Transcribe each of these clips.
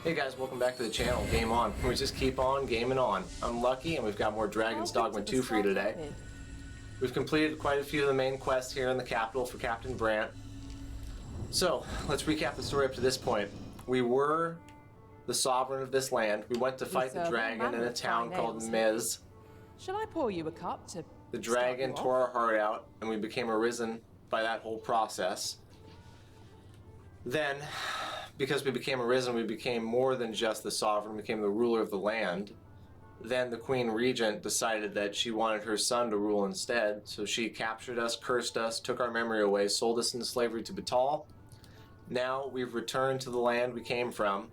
Hey guys, welcome back to the channel. Game on. We just keep on gaming on. I'm Lucky, and we've got more Dragon's Dogma 2 for you today. We've completed quite a few of the main quests here in the capital for Captain Brant. So, let's recap the story up to this point. We were the sovereign of this land. We went to fight the dragon in a town called Miz. Shall I pour you a cup to... The dragon tore our heart out, and we became arisen by that whole process. Then, because we became arisen, we became more than just the sovereign, we became the ruler of the land. Then the Queen Regent decided that she wanted her son to rule instead, so she captured us, cursed us, took our memory away, sold us into slavery to Batal. Now we've returned to the land we came from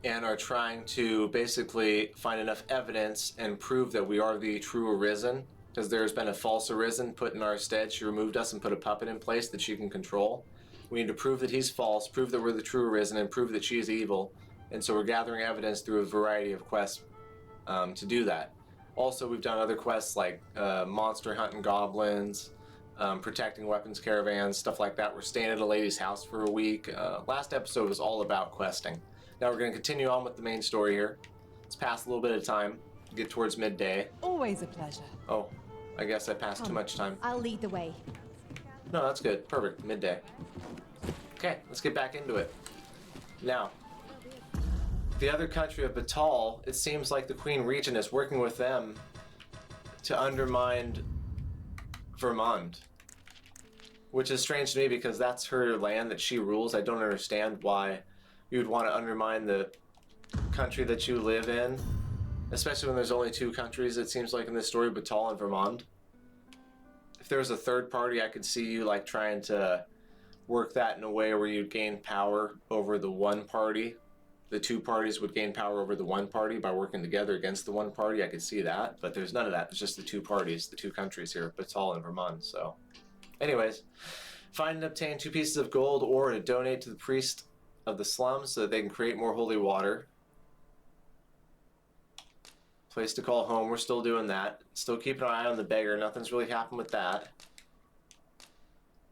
and are trying to basically find enough evidence and prove that we are the true arisen, because there's been a false arisen put in our stead. She removed us and put a puppet in place that she can control. We need to prove that he's false, prove that we're the true arisen, and prove that she is evil. And so we're gathering evidence through a variety of quests to do that. Also, we've done other quests like monster hunting goblins, protecting weapons caravans, stuff like that. We're staying at a lady's house for a week. Last episode was all about questing. Now we're going to continue on with the main story here. Let's pass a little bit of time, get towards midday. Always a pleasure. Oh, I guess I passed too much time. I'll lead the way. No, that's good. Perfect. Midday. Okay, let's get back into it. Now, the other country of Batal, it seems like the Queen Regent is working with them to undermine Vernworth, which is strange to me because that's her land that she rules. I don't understand why you would want to undermine the country that you live in, especially when there's only two countries, it seems like in this story, Batal and Vernworth. If there was a third party, I could see you like trying to work that in a way where you'd gain power over the one party. The two parties would gain power over the one party by working together against the one party. I could see that, but there's none of that. It's just the two parties, the two countries here, Batal and Vernworth. So, anyways, find and obtain 2 pieces of gold ore to donate to the priest of the slums so that they can create more holy water. Place to call home. We're still doing that. Still keeping an eye on the beggar. Nothing's really happened with that.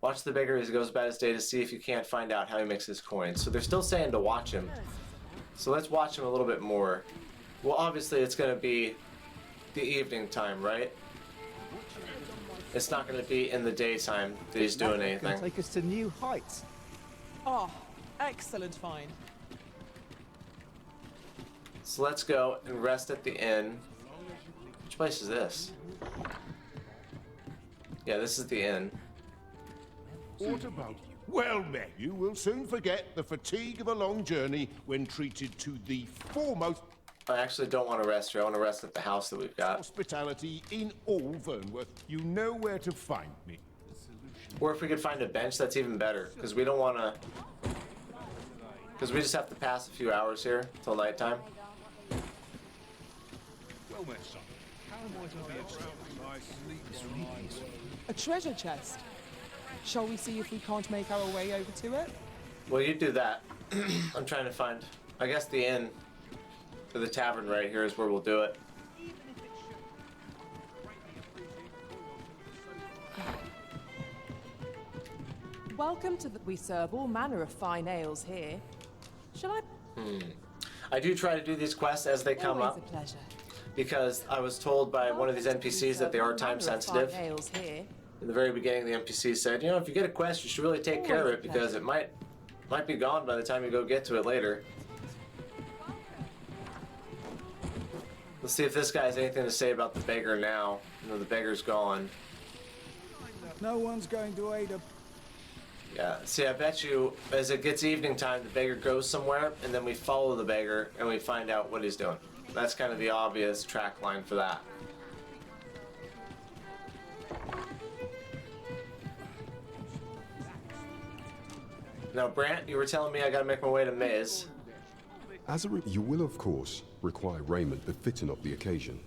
Watch the beggar as he goes about his day to see if you can't find out how he makes his coins. So they're still saying to watch him. So let's watch him a little bit more. Well, obviously it's going to be the evening time, right? It's not going to be in the daytime that he's doing anything. Take us to new heights. Oh, excellent find. So let's go and rest at the inn. Which place is this? Yeah, this is the inn. What about you? Well met. You will soon forget the fatigue of a long journey when treated to the foremost I actually don't want to rest here. I want to rest at the house that we've got. hospitality in all Vernworth. You know where to find me. Or if we could find a bench, that's even better. Because we don't want to... Because we just have to pass a few hours here till nighttime. Well met, son. How am I to be A treasure chest. Shall we see if we can't make our way over to it? Well, you do that. I'm trying to find... I guess the inn, or the tavern right here is where we'll do it. Welcome to the... We serve all manner of fine ales here. Shall I... I do try to do these quests as they come Always up. a pleasure. Because I was told by one of these NPCs that they are time sensitive. Fine ales here. In the very beginning, the NPC said, you know, if you get a quest, you should really take care of it because it might be gone by the time you go get to it later. Let's see if this guy has anything to say about the beggar now. You know, the beggar's gone. No one's going to aid a... Yeah, see, I bet you, as it gets evening time, the beggar goes somewhere, and then we follow the beggar, and we find out what he's doing. That's kind of the obvious track line for that. Now, Brant, you were telling me I gotta make my way to Miz. You will, of course, require raiment befitting of the occasion.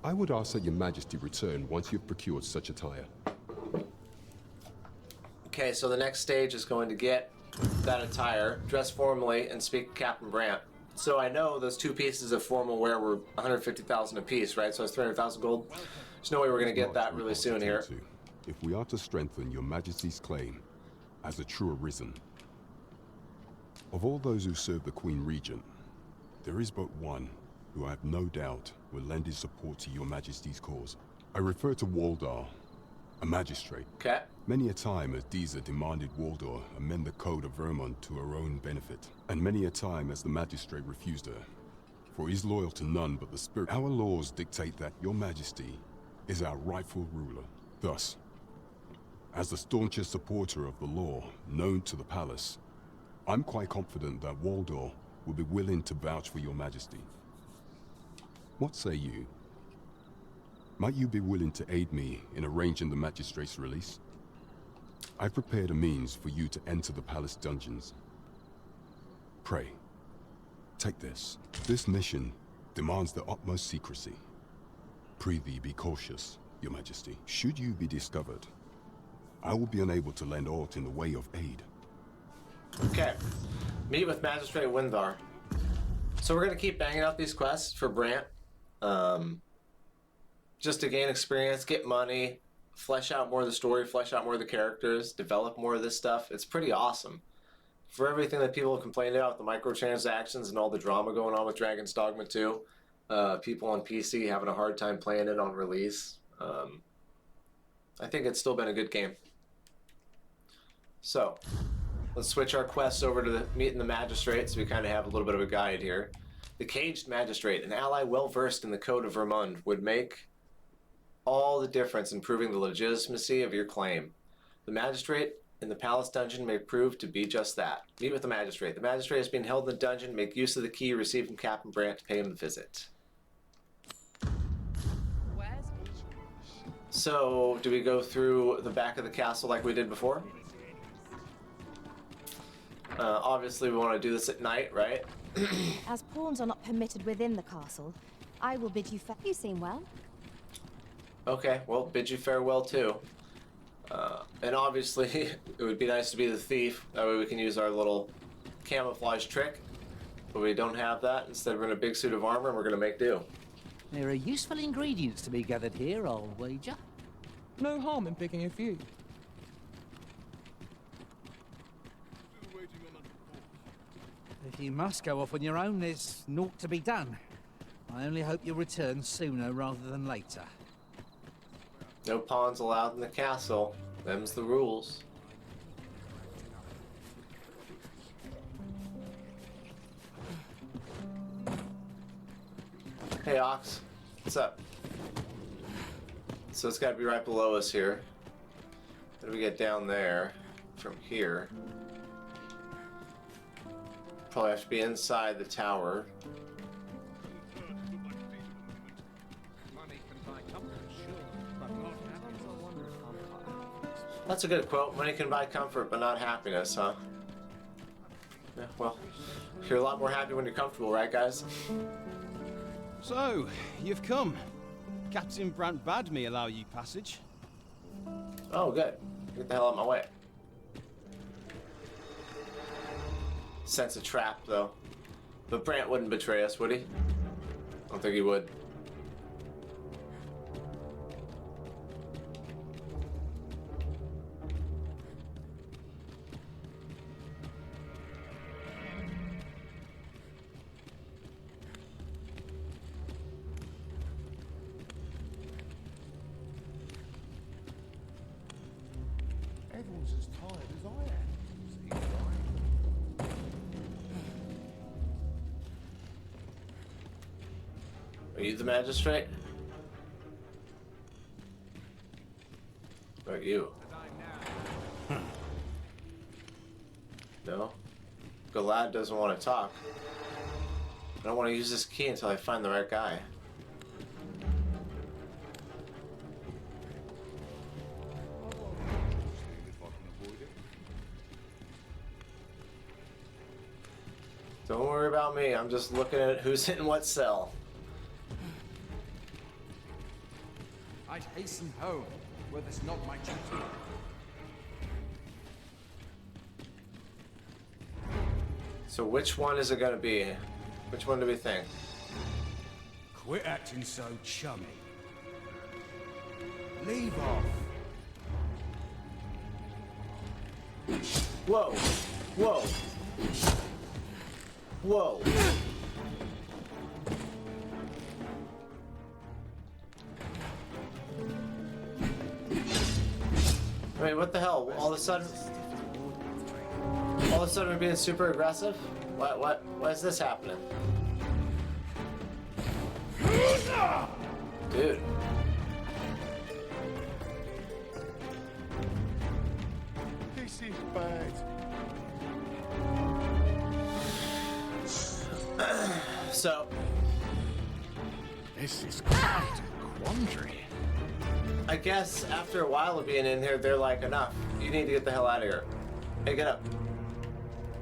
I would ask that your majesty return once you've procured such attire. Okay, so the next stage is going to get that attire, dress formally, and speak to Captain Brant. So I know those 2 pieces of formal wear were 150,000 apiece, right? So it's 300,000 gold. There's no way we're going to get that really soon here. If we are to strengthen your majesty's claim as a true arisen, Of all those who serve the Queen Regent, there is but one who I have no doubt will lend his support to your Majesty's cause. I refer to Waldar, a magistrate. Okay. Many a time has Deezer demanded Waldor amend the code of Vermont to her own benefit, and many a time has the magistrate refused her, for he is loyal to none but the spirit. Our laws dictate that your Majesty is our rightful ruler. Thus, as the staunchest supporter of the law known to the palace, I'm quite confident that Waldor will be willing to vouch for your Majesty. What say you? Might you be willing to aid me in arranging the magistrate's release? I've prepared a means for you to enter the palace dungeons. Pray, take this. This mission demands the utmost secrecy. Prithee be cautious, your Majesty. Should you be discovered, I will be unable to lend aught in the way of aid. Okay. Meet with Magistrate Windar. So we're going to keep banging out these quests for Brant. Just to gain experience, get money, flesh out more of the story, flesh out more of the characters, develop more of this stuff. It's pretty awesome. For everything that people have complained about, the microtransactions and all the drama going on with Dragon's Dogma 2, people on PC having a hard time playing it on release. I think it's still been a good game. So, let's switch our quests over to meeting the Magistrate, so we kind of have a little bit of a guide here. The Caged Magistrate, an ally well versed in the Code of Vermund, would make all the difference in proving the legitimacy of your claim. The Magistrate in the Palace Dungeon may prove to be just that. Meet with the Magistrate. The Magistrate is being held in the dungeon. Make use of the key received from Captain Brant to pay him a visit. So, do we go through the back of the castle like we did before? Obviously, we want to do this at night, right? As pawns are not permitted within the castle, I will bid you farewell. You seem well. Okay, well, bid you farewell too. And obviously, it would be nice to be the thief. That way we can use our little camouflage trick. But we don't have that. Instead, we're in a big suit of armor and we're going to make do. There are useful ingredients to be gathered here, I'll wager. No harm in picking a few. If you must go off on your own, there's naught to be done. I only hope you'll return sooner rather than later. No pawns allowed in the castle. Them's the rules. Hey, Ox. What's up? So it's got to be right below us here. How do we get down there from here? Probably have to be inside the tower. That's a good quote. Money can buy comfort, but not happiness, huh? Yeah, well, you're a lot more happy when you're comfortable, right, guys? So, you've come. Captain Brant bade me allow you passage. Oh, good. Get the hell out of my way. Sense a trap, though. But Brant wouldn't betray us, would he? I don't think he would. Everyone's as tired as I am. Are you the magistrate? Or you? No? Galad doesn't want to talk. I don't want to use this key until I find the right guy. Don't worry about me, I'm just looking at who's in what cell. I'd hasten home, were this not my duty. So which one is it gonna be? Which one do we think? Quit acting so chummy. Leave off. Whoa! Whoa! Whoa. Wait, what the hell? All of a sudden we're being super aggressive? Why is this happening? Dude. This is bad. So, This is quite a quandary. I guess after a while of being in here, they're like, enough. You need to get the hell out of here. Hey, get up.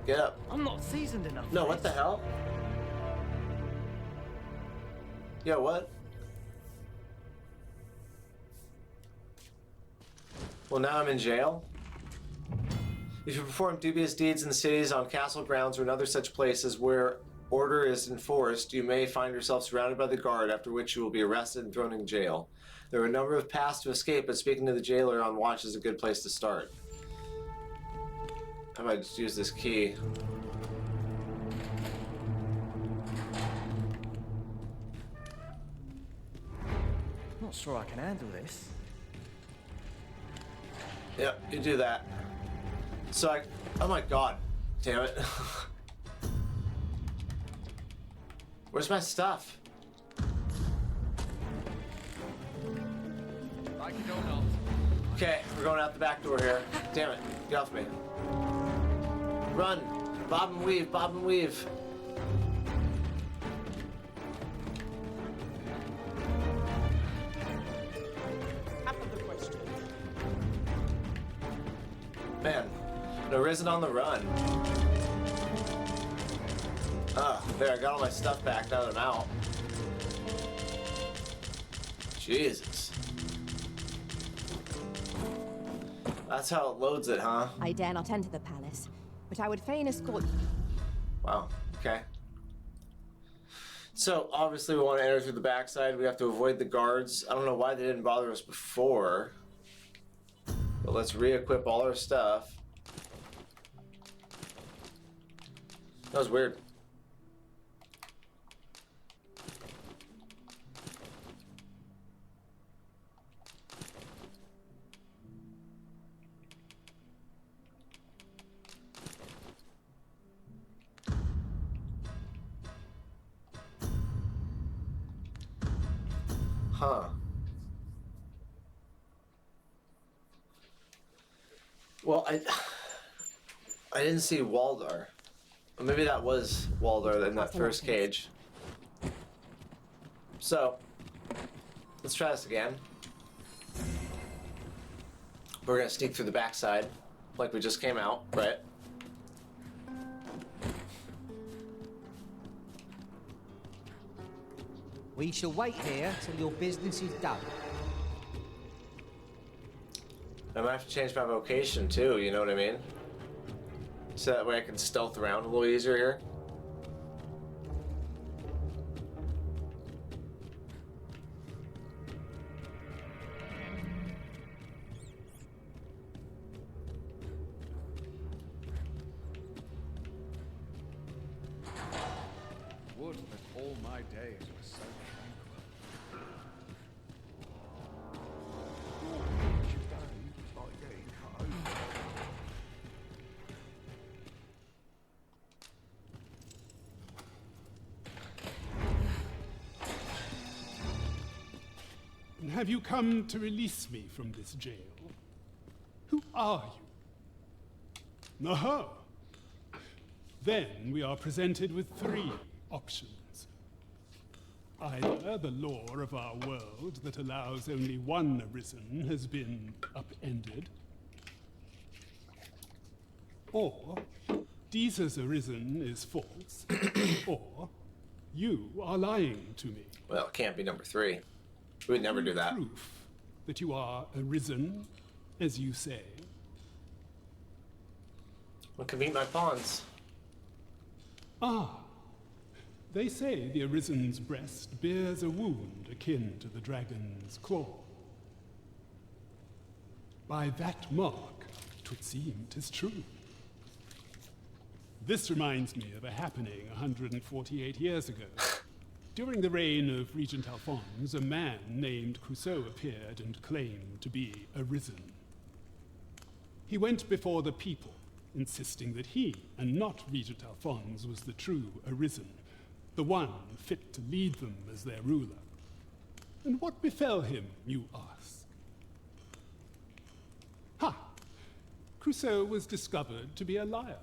Get up. I'm not seasoned enough. No, for what the this. hell? Yo, what? Well, now I'm in jail? If you perform dubious deeds in cities, on castle grounds, or in other such places where order is enforced, you may find yourself surrounded by the guard, after which you will be arrested and thrown in jail. There are a number of paths to escape, but speaking to the jailer on watch is a good place to start. How about I just use this key? Not sure I can handle this. Yep, you do that. So I... Oh my god. Damn it. Where's my stuff? Like it or not. Okay, we're going out the back door here. Damn it. Get off me. Run. Bob and weave, bob and weave. Man, no risen on the run. Ah, there, I got all my stuff back now that I'm out. Jesus. That's how it loads it, huh? I dare not enter the palace, but I would fain escort. Wow, okay. So, obviously we want to enter through the backside. We have to avoid the guards. I don't know why they didn't bother us before. But let's re-equip all our stuff. That was weird. Huh. Well, I didn't see Waldar. Or maybe that was Waldar in that first cage. So, let's try this again. We're gonna sneak through the backside, like we just came out, right? We shall wait here till your business is done. I might have to change my vocation too, you know what I mean? So that way I can stealth around a little easier here. Would that all my days were so tranquil. Have you come to release me from this jail? Who are you? Aha! Then we are presented with three options. Either the law of our world that allows only one arisen has been upended, or Jesus arisen is false, or you are lying to me. Well, it can't be number 3. We would never do that. Proof that you are arisen, as you say. What can meet my pawns? Ah, they say the Arisen's breast bears a wound akin to the dragon's claw. By that mark, 'twould seem 'tis true. This reminds me of a happening 148 years ago. During the reign of Regent Alphonse, a man named Crusoe appeared and claimed to be arisen. He went before the people, insisting that he, and not Regent Alphonse, was the true arisen, the one fit to lead them as their ruler. And what befell him, you ask? Ha! Crusoe was discovered to be a liar,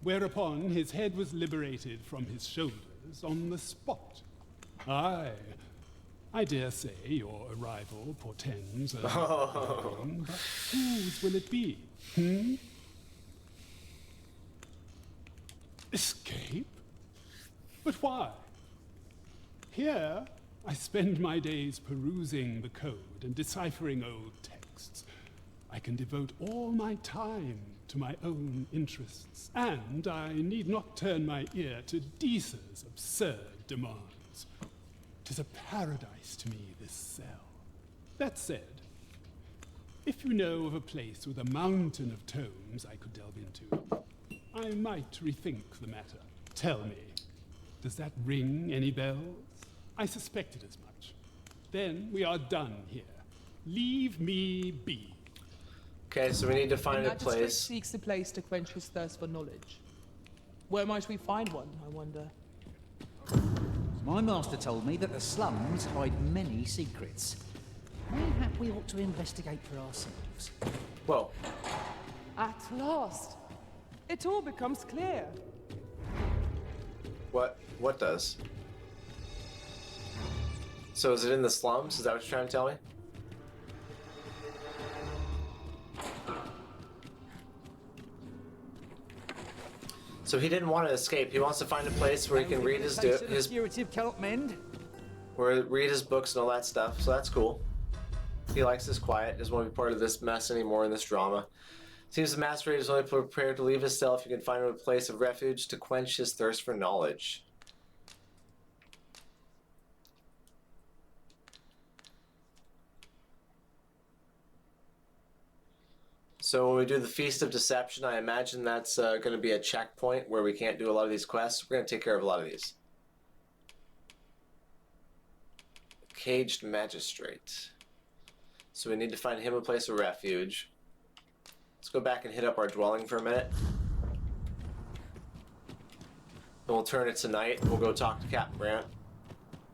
whereupon his head was liberated from his shoulders on the spot. Aye, I dare say your arrival portends a thing, but whose will it be? Escape? But why? Here, I spend my days perusing the code and deciphering old texts. I can devote all my time to my own interests, and I need not turn my ear to Deesa's absurd demands. 'Tis a paradise to me, this cell. That said, if you know of a place with a mountain of tomes I could delve into, I might rethink the matter. Tell me, does that ring any bells? I suspected as much. Then we are done here. Leave me be. Okay, so we need to find The a magistrate place. seeks a place to quench his thirst for knowledge. Where might we find one, I wonder? My master told me that the slums hide many secrets. Mayhap we ought to investigate for ourselves. Whoa. At last! It all becomes clear. What does? So is it in the slums? Is that what you're trying to tell me? So he didn't want to escape. He wants to find a place where he can read his curative cannot mend. where read his books and all that stuff. So that's cool. He likes his quiet. Doesn't want to be part of this mess anymore in this drama. Seems the magistrate is only prepared to leave his cell if he can find him a place of refuge to quench his thirst for knowledge. So when we do the Feast of Deception, I imagine that's going to be a checkpoint where we can't do a lot of these quests. We're going to take care of a lot of these. Caged Magistrate. So we need to find him a place of refuge. Let's go back and hit up our dwelling for a minute. Then we'll turn it to night. We'll go talk to Captain Brant.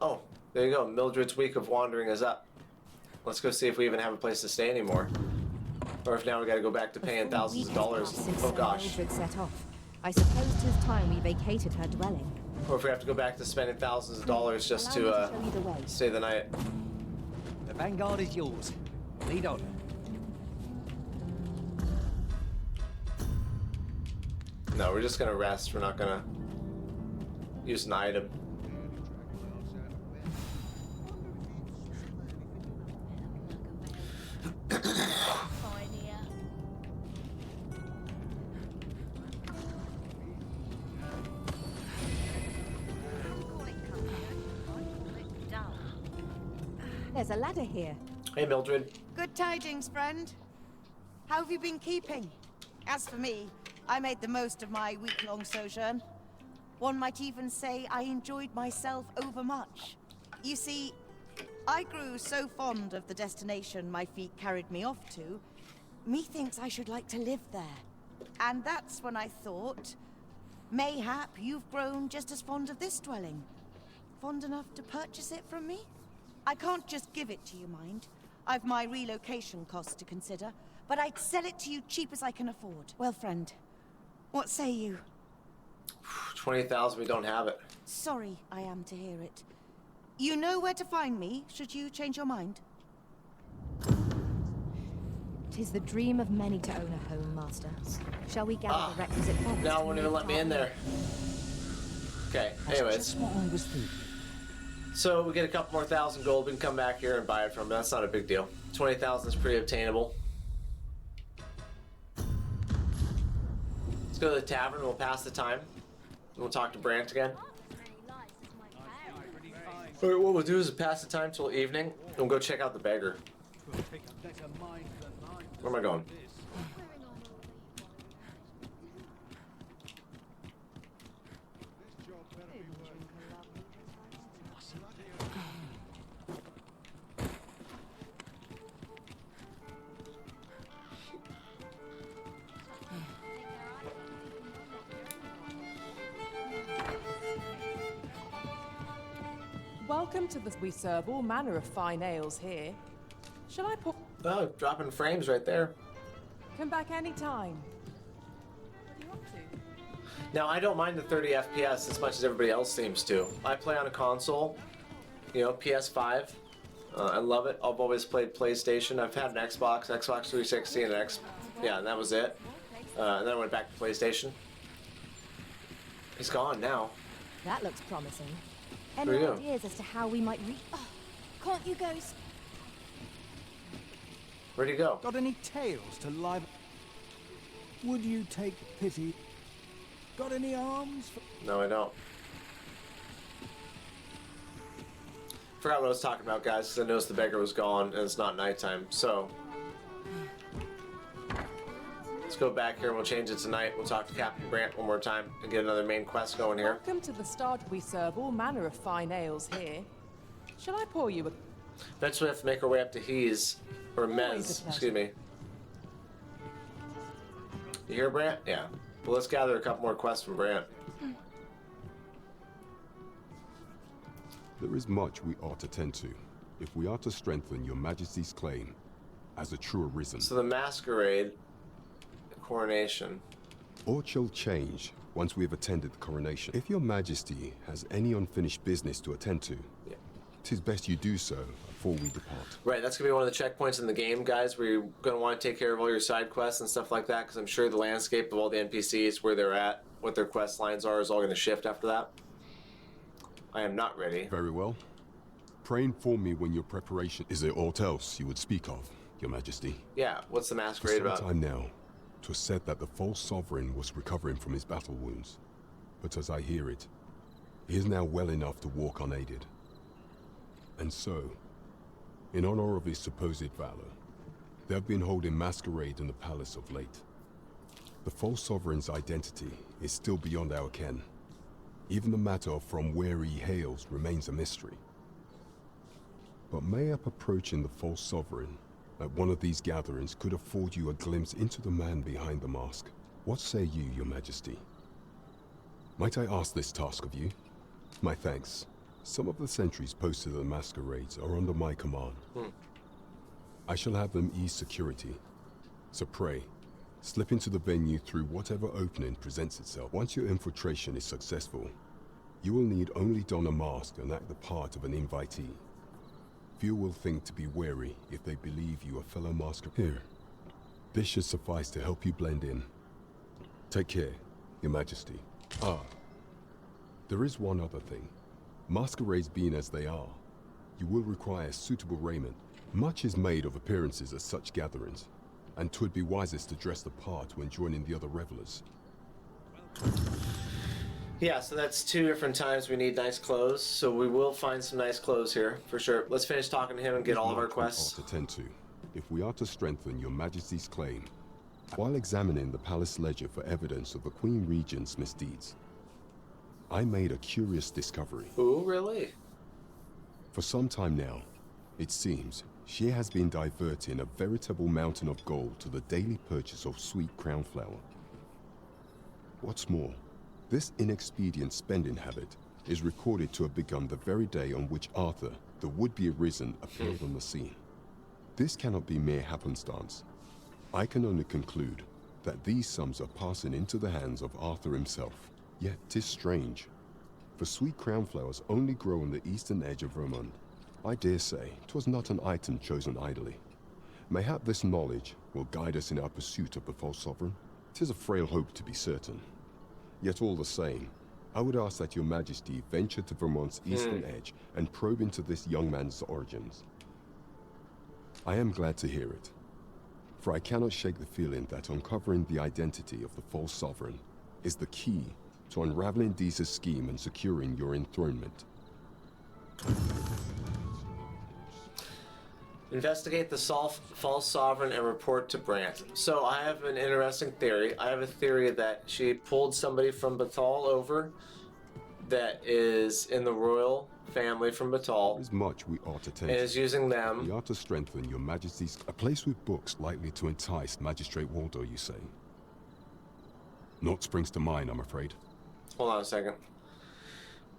Oh, there you go. Mildred's week of wandering is up. Let's go see if we even have a place to stay anymore. Or if now we gotta go back to paying thousands of dollars. Oh gosh. Mildred set off. I suppose 'tis time we vacated her dwelling. Or if we have to go back to spending thousands of dollars just to stay the night. The vanguard is yours. Lead on. No, we're just gonna rest. We're not gonna use an item. There's a ladder here. Hey, Mildred. Good tidings, friend. How have you been keeping? As for me, I made the most of my week-long sojourn. One might even say I enjoyed myself overmuch. You see, I grew so fond of the destination my feet carried me off to, methinks I should like to live there. And that's when I thought, mayhap you've grown just as fond of this dwelling. Fond enough to purchase it from me? I can't just give it to you, mind. I've my relocation costs to consider, but I'd sell it to you cheap as I can afford. Well, friend, what say you? 20,000, we don't have it. Sorry I am to hear it. You know where to find me, should you change your mind? 'Tis the dream of many to own a home, Master. Shall we gather the requisite funds? Now to it won't even let me in there. Okay, anyways. That's what I was thinking. So we get a couple more thousand gold, we can come back here and buy it from him. That's not a big deal. 20,000 is pretty obtainable. Let's go to the tavern, we'll pass the time. And we'll talk to Brant again. Alright, what we'll do is pass the time till evening, and we'll go check out the Beggar. Where am I going? Welcome to the... We serve all manner of fine ales here. Shall I pour... Oh, dropping frames right there. Come back anytime. What are you up to? Now, I don't mind the 30 FPS as much as everybody else seems to. I play on a console, you know, PS5. I love it. I've always played PlayStation. I've had an Xbox 360, and and that was it. And then I went back to PlayStation. He's gone now. That looks promising. Where Any you go? ideas as to how we might reach... Oh, can't you go... Where'd he go? Got any tales to live... Would you take pity? Got any arms? No, I don't. Forgot what I was talking about, guys, because I noticed the beggar was gone, and it's not nighttime, so... Let's go back here and we'll change it tonight. We'll talk to Captain Brant one more time and get another main quest going here. Welcome to the start. We serve all manner of fine ales here. Shall I pour you a... Eventually we have to make our way up to Hees, or Always a Mez, pleasure. excuse me. You hear Brant? Yeah. Well, let's gather a couple more quests from Brant. There is much we ought to tend to, if we are to strengthen your majesty's claim as a true arisen. So the masquerade, the coronation. Or shall change once we have attended the coronation. If your majesty has any unfinished business to attend to, tis best you do so before we depart. Right, that's gonna be one of the checkpoints in the game, guys, where you're gonna want to take care of all your side quests and stuff like that, because I'm sure the landscape of all the NPCs, where they're at, what their quest lines are, is all gonna shift after that. I am not ready. Very well. Pray inform me when your preparation... Is there aught else you would speak of, your majesty? Yeah, what's the For masquerade some about? time now, 'twas said that the false sovereign was recovering from his battle wounds. But as I hear it, he is now well enough to walk unaided. And so, in honor of his supposed valor, they have been holding masquerade in the palace of late. The false sovereign's identity is still beyond our ken. Even the matter of from where he hails remains a mystery. But mayhap approaching the false sovereign at one of these gatherings could afford you a glimpse into the man behind the mask. What say you, your majesty? Might I ask this task of you? My thanks. Some of the sentries posted at the masquerades are under my command. I shall have them ease security. So pray, slip into the venue through whatever opening presents itself. Once your infiltration is successful, you will need only don a mask and act the part of an invitee. Few will think to be wary if they believe you a fellow masquerade. Here, this should suffice to help you blend in. Take care, your majesty. Ah, there is one other thing. Masquerades being as they are, you will require suitable raiment. Much is made of appearances at such gatherings, and 'twould be wisest to dress the part when joining the other revelers. Yeah, so that's 2 different times we need nice clothes, so we will find some nice clothes here, for sure. Let's finish talking to him and get all of our quests. We ought to tend to, if we are to strengthen your majesty's claim, while examining the palace ledger for evidence of the Queen Regent's misdeeds. I made a curious discovery. Ooh, really? For some time now, it seems, she has been diverting a veritable mountain of gold to the daily purchase of sweet crown flower. What's more, this inexpedient spending habit is recorded to have begun the very day on which Arthur, the would-be arisen, appeared on the scene. This cannot be mere happenstance. I can only conclude that these sums are passing into the hands of Arthur himself. Yet 'tis strange, for sweet crown flowers only grow on the eastern edge of Vermont. I dare say 'twas not an item chosen idly. Mayhap this knowledge will guide us in our pursuit of the false sovereign. 'Tis a frail hope to be certain. Yet all the same, I would ask that your majesty venture to Vermont's eastern edge and probe into this young man's origins. I am glad to hear it, for I cannot shake the feeling that uncovering the identity of the false sovereign is the key to unraveling Deeza's scheme and securing your enthronement. Investigate the false sovereign and report to Brant. So I have an interesting theory. I have a theory that she pulled somebody from Bethal over that is in the royal family from Batal There is much we ought to tend and to. is using them. We are to strengthen your majesty's... A place with books likely to entice Magistrate Waldo, you say? Naught springs to mind, I'm afraid. Hold on a second.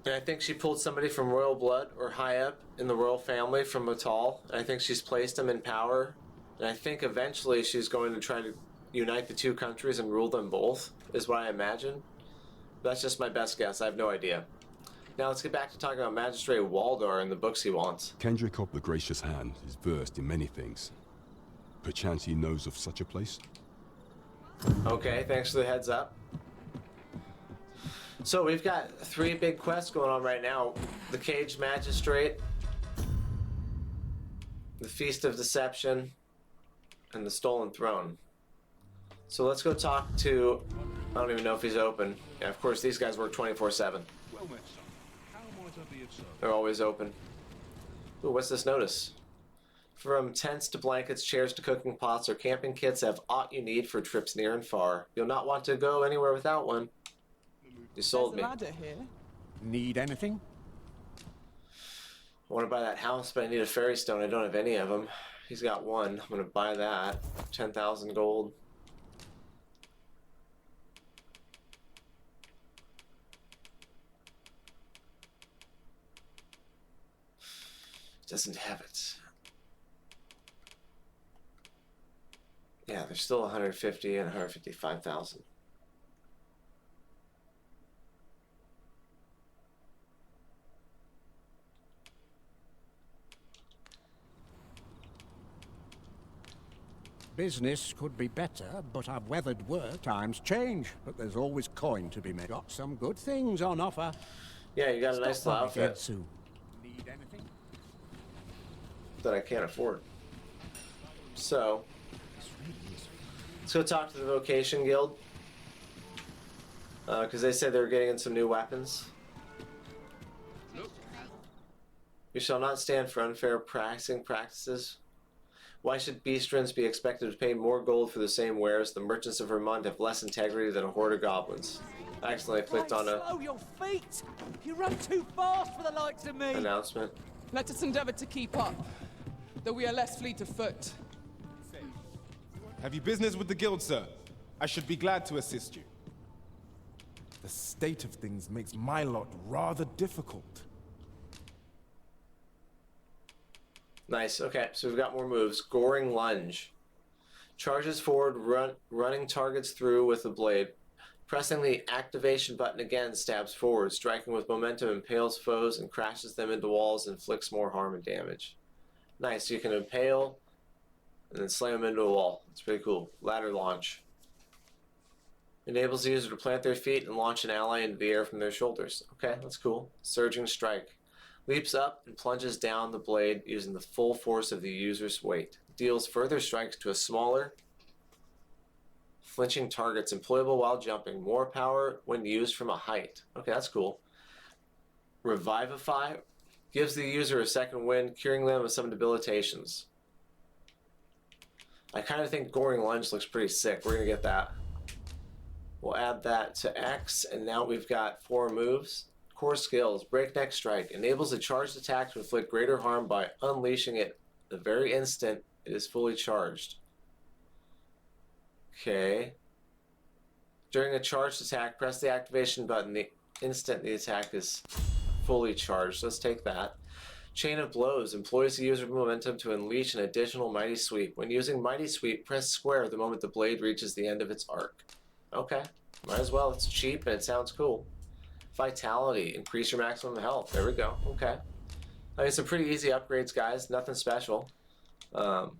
And I think she pulled somebody from royal blood or high up in the royal family from Batal. And I think she's placed them in power. And I think eventually she's going to try to unite the two countries and rule them both, is what I imagine. That's just my best guess. I have no idea. Now let's get back to talking about Magistrate Waldor and the books he wants. Kendrick of the Gracious Hand is versed in many things. Perchance he knows of such a place? Okay, thanks for the heads up. So we've got 3 big quests going on right now. The Caged Magistrate, the Feast of Deception, and the Stolen Throne. So let's go talk to... I don't even know if he's open. Yeah, of course, these guys work 24/7. Well met, son. How might I be of service? They're always open. Ooh, what's this notice? From tents to blankets, chairs to cooking pots, or camping kits have aught you need for trips near and far. You'll not want to go anywhere without one. You sold me. There's a ladder here. Need anything? I want to buy that house, but I need a fairy stone. I don't have any of them. He's got one. I'm going to buy that. 10,000 gold. Doesn't have it. Yeah, there's still 150 and 155,000. Business could be better, but I've weathered worse. Times change, but there's always coin to be made. Got some good things on offer. Yeah, you got a nice little outfit Soon. Need anything? that I can't afford. So, let's go talk to the Vocation Guild. Because they said they were getting in some new weapons. You shall not stand for unfair practices. Why should Beastrons be expected to pay more gold for the same wares? The merchants of Vermont have less integrity than a horde of goblins. I accidentally clicked on a Slow your feet! You run too fast for the likes of me! announcement. Let us endeavour to keep up, though we are less fleet of foot. Have you business with the guild, sir? I should be glad to assist you. The state of things makes my lot rather difficult. Nice. Okay, so we've got more moves. Goring Lunge. Charges forward, running targets through with the blade. Pressing the activation button again stabs forward, striking with momentum, impales foes and crashes them into walls, inflicts more harm and damage. Nice. So you can impale and then slam them into a wall. It's pretty cool. Ladder launch. Enables the user to plant their feet and launch an ally into the air from their shoulders. Okay, that's cool. Surging Strike. Leaps up and plunges down the blade using the full force of the user's weight. Deals further strikes to a smaller, flinching targets, employable while jumping. More power when used from a height. Okay, that's cool. Revivify. Gives the user a second wind, curing them of some debilitations. I kind of think Goring Lunge looks pretty sick. We're going to get that. We'll add that to X, and now we've got 4 moves. Core skills, Breakneck Strike, enables a charged attack to inflict greater harm by unleashing it the very instant it is fully charged. Okay. During a charged attack, press the activation button the instant the attack is fully charged. Let's take that. Chain of Blows, employs the user momentum to unleash an additional Mighty Sweep. When using Mighty Sweep, press square the moment the blade reaches the end of its arc. Okay, might as well. It's cheap and it sounds cool. Vitality, increase your maximum health. There we go. Okay. I mean, some pretty easy upgrades, guys. Nothing special. Not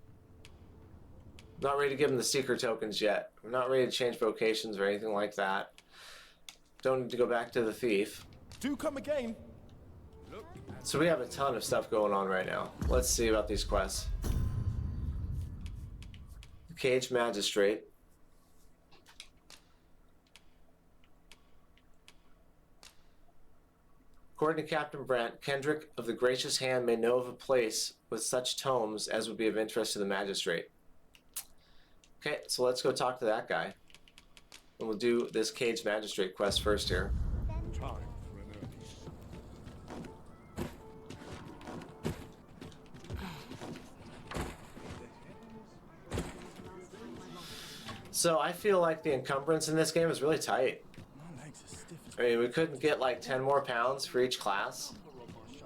ready to give them the seeker tokens yet. We're not ready to change vocations or anything like that. Don't need to go back to the thief. Do come again. So we have a ton of stuff going on right now. Let's see about these quests. Caged Magistrate. According to Captain Brent, Kendrick of the Gracious Hand may know of a place with such tomes as would be of interest to the magistrate. Okay, so let's go talk to that guy. And we'll do this Caged Magistrate quest first here. So I feel like the encumbrance in this game is really tight. I mean, we couldn't get like 10 more pounds for each class.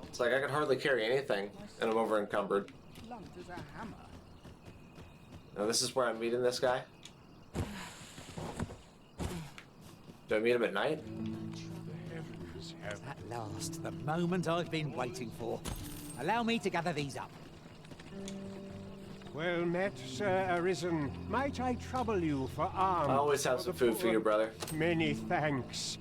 It's like I could hardly carry anything, and I'm over encumbered. Now this is where I'm meeting this guy. Do I meet him at night? At last, the moment I've been waiting for. Allow me to gather these up. Well met, Sir Arisen. Might I trouble you for alms? I always have some food for you, brother. Many thanks.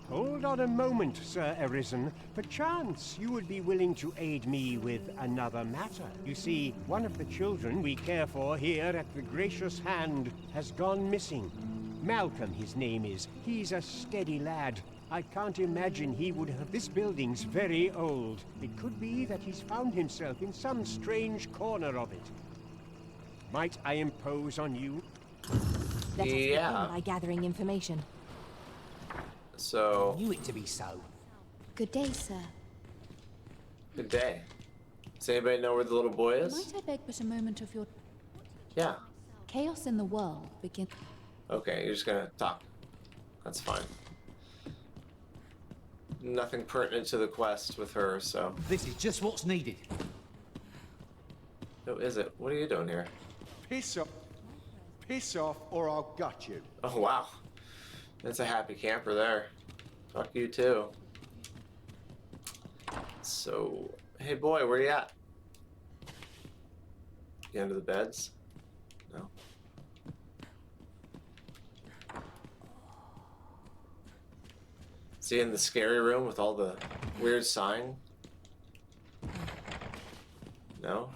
Hold on a moment, Sir Arisen. Perchance you would be willing to aid me with another matter. You see, one of the children we care for here at the Gracious Hand has gone missing. Malcolm, his name is. He's a steady lad. I can't imagine he would have... This building's very old. It could be that he's found himself in some strange corner of it. Might I impose on you? Let us begin by gathering information. So... I knew it to be so. Good day, sir. Good day. Does anybody know where the little boy is? Might I beg but a moment of your... Yeah. Chaos in the world begin... Okay, you're just gonna talk. That's fine. Nothing pertinent to the quest with her, so... This is just what's needed. Oh, is it? What are you doing here? Piss off. Piss off or I'll gut you. Oh, wow. That's a happy camper there. Fuck you, too. So... Hey, boy, where you at? You under the beds? No. Is he in the scary room with all the weird sign? No?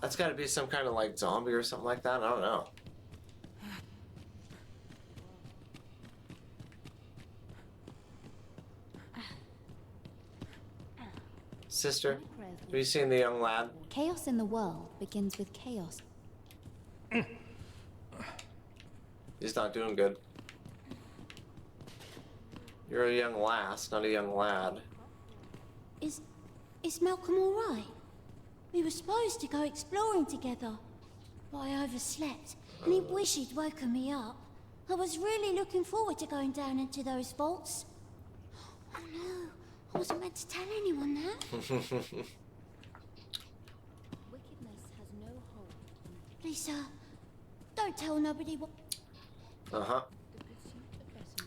That's gotta be some kind of like zombie or something like that? I don't know. Sister, have you seen the young lad? Chaos in the world begins with chaos. He's not doing good. You're a young lass, not a young lad. Is Malcolm all right? We were supposed to go exploring together, but I overslept, and he wished he'd woken me up. I was really looking forward to going down into those vaults. Oh no, I wasn't meant to tell anyone that. Wickedness has no hold. Please, don't tell nobody what... Uh-huh.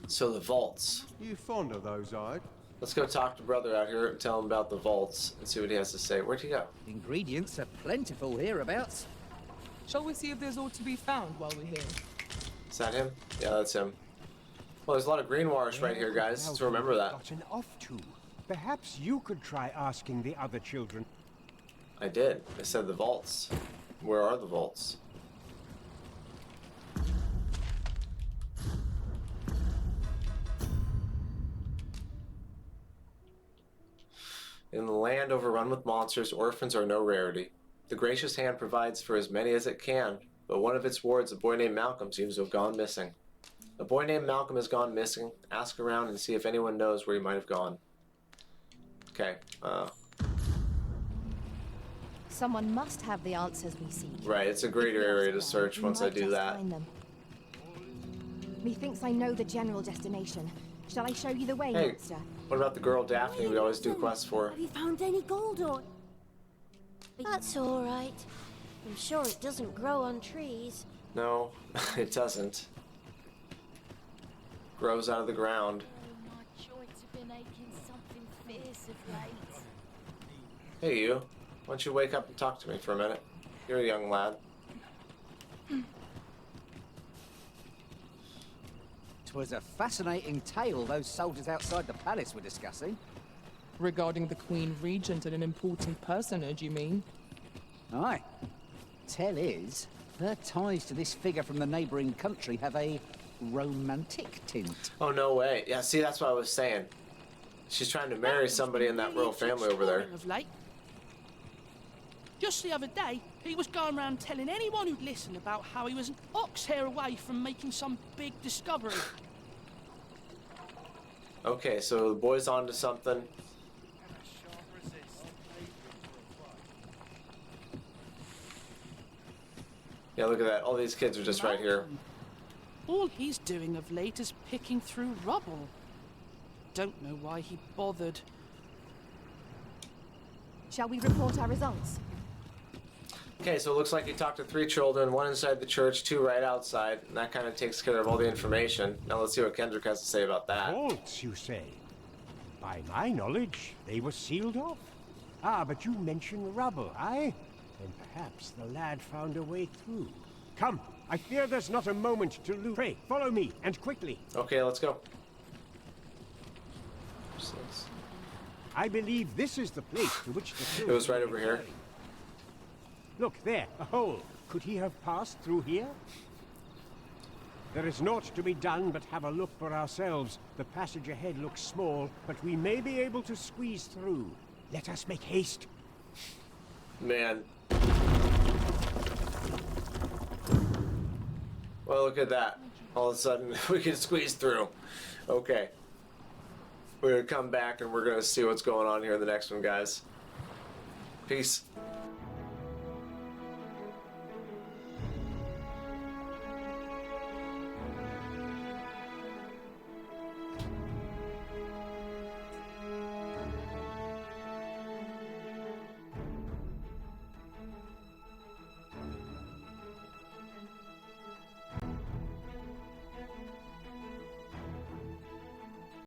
So the vaults. You fond of those, Ide? Let's go talk to brother out here and tell him about the vaults and see what he has to say. Where'd he go? Ingredients are plentiful hereabouts. Shall we see if there's aught to be found while we're here? Is that him? Yeah, that's him. Well, there's a lot of greenwash right here, guys, so remember that. Gotten off to. Perhaps you could try asking the other children. I did. I said the vaults. Where are the vaults? In the land overrun with monsters, orphans are no rarity. The Gracious Hand provides for as many as it can, but one of its wards, a boy named Malcolm, seems to have gone missing. A boy named Malcolm has gone missing. Ask around and see if anyone knows where he might have gone. Okay, Someone must have the answers we seek. right, it's a greater area to search once I do that. Methinks I know the general destination. Shall I show you the way, Hey, Monster? what about the girl Daphne we always do quests for? Have you found any gold or... That's all right. I'm sure it doesn't grow on trees. No, it doesn't. Grows out of the ground. My joints have been aching something fierce of late. Hey, you. Why don't you wake up and talk to me for a minute? You're a young lad. 'Twas a fascinating tale those soldiers outside the palace were discussing. Regarding the Queen Regent and an important personage, you mean? Aye. Tell is, her ties to this figure from the neighbouring country have a romantic tint. Oh, no way. Yeah, see, that's what I was saying. She's trying to marry somebody in that royal family over there. Of late. Just the other day, he was going around telling anyone who'd listen about how he was an ox hair away from making some big discovery. Okay, so the boy's onto something. Yeah, look at that. All these kids are just right here. All he's doing of late is picking through rubble. Don't know why he bothered. Shall we report our results? Okay, so it looks like you talked to 3 children, 1 inside the church, 2 right outside, and that kind of takes care of all the information. Now let's see what Kendrick has to say about that. Vaults, you say? By my knowledge, they were sealed off. Ah, but you mentioned rubble, aye? Then perhaps the lad found a way through. Come, I fear there's not a moment to lose. Pray, follow me, and quickly. Okay, let's go. I believe this is the place to which the children... It was right over here. Look, there, a hole. Could he have passed through here? There is naught to be done but have a look for ourselves. The passage ahead looks small, but we may be able to squeeze through. Let us make haste. Man. Well, look at that. All of a sudden, we can squeeze through. Okay. We're going to come back and we're going to see what's going on here in the next one, guys. Peace.